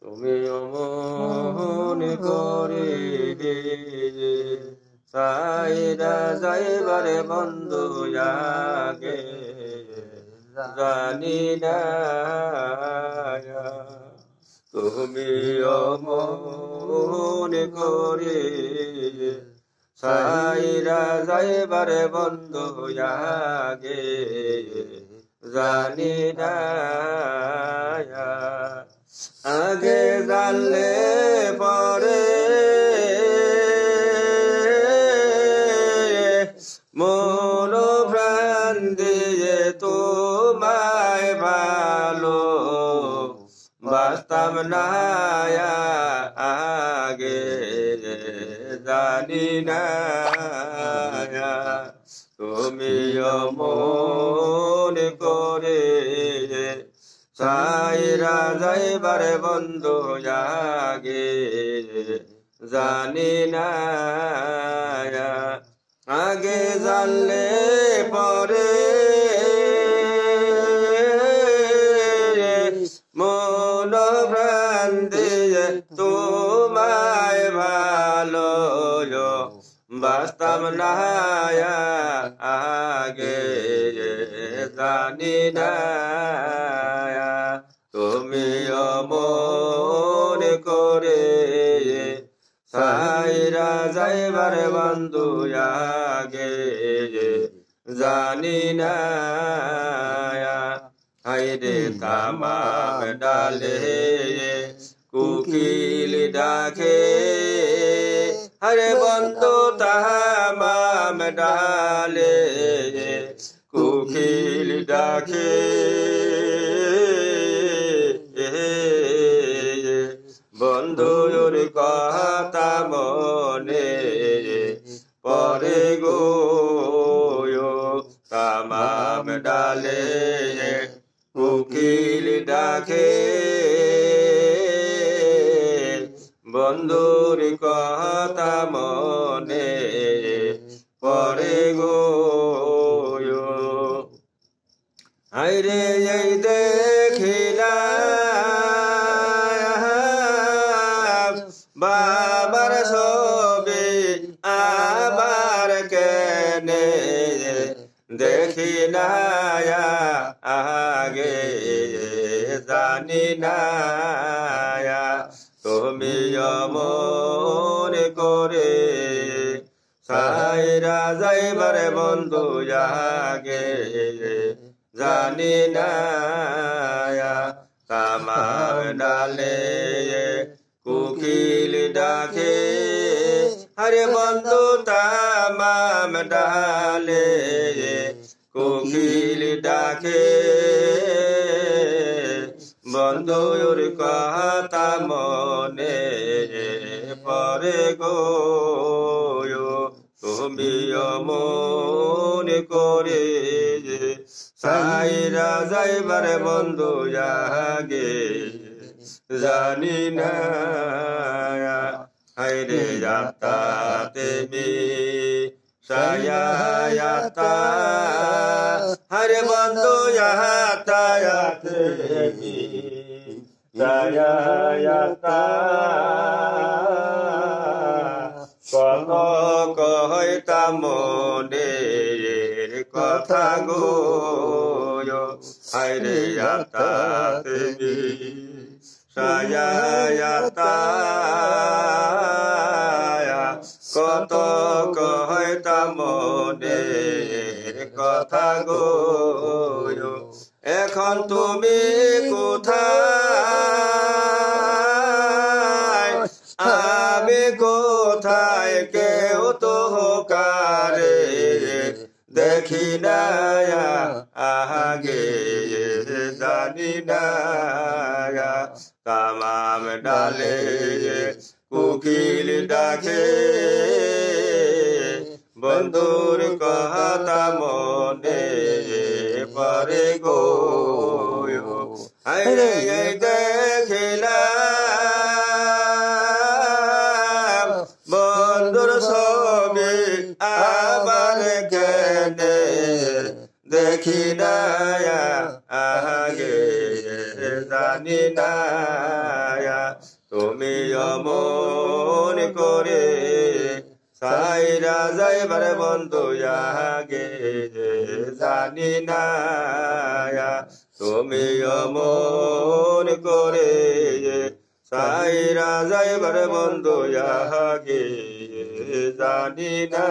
তুমি অমন করে সাইরা যাইবারে বন্ধু আগে জানি না তুমি অমন করে সাইরা যাইবারে বন্ধু আগে জানি না আগে জানলে পরে মন প্রাণ দিয়ে তোমায় ভালো বাস্তব না আগে জানি না তুমি অমন করে সাইরা যাইবারে বন্ধু আগে জানি না আগে জানলে পরে মন প্রাণ দিয়ে তোমায় ভালো বাস্তব না আগে জানি না তুমি অমন করে সাইরা যাইবারে বন্ধু আগে জানি না হাইরে তামাম ডালে কুকিল ডাকে হরে বন্ধু তামাম ডালে কুকিল ডাকে বন্ধুর কথা মনে পরে গো তামাম ডালে কুকিল ডাকে বন্ধুর কথা মনে পরে গো আইরে এই দেখিলা বাবার ছবি আবার কেনে দেখি না আগে জানি না তুমি অমন করে সাইরা যাইবারে বন্ধু আগে জানি না তামাম ডালে কুকিল ডাকে হরে বন্ধু তামাম ডালে কোকিল ডাকে বন্ধুর কথা মনে পরে গো তুমি অমন করে সাইরা যাইবারে বন্ধু আগে জানি না হাইরে যাতা তেমি সায়াতা হরে বন্ধু তেমি সায়াতা কত কইতাম মনের কথা গো হাইরে যাতা তেমি সায়াতা কত কইতাম মনের কথা গো এখন তুমি কোথায় আমি কোথায় কেউ তো কারে দেখি না আগে জানি না তামাম ডালে কোকিল ডাকে বন্ধুর কথা মনে পরে গো আরে দেখিলাম বন্ধুর ছবি আবার কেনে দেখি না আগে জানি না তুমি অমন করে সাইরা যাইবার বন্ধু আগে জানি না তুমি অমন করে সাইরা যাইবার বন্ধু আগে জানি না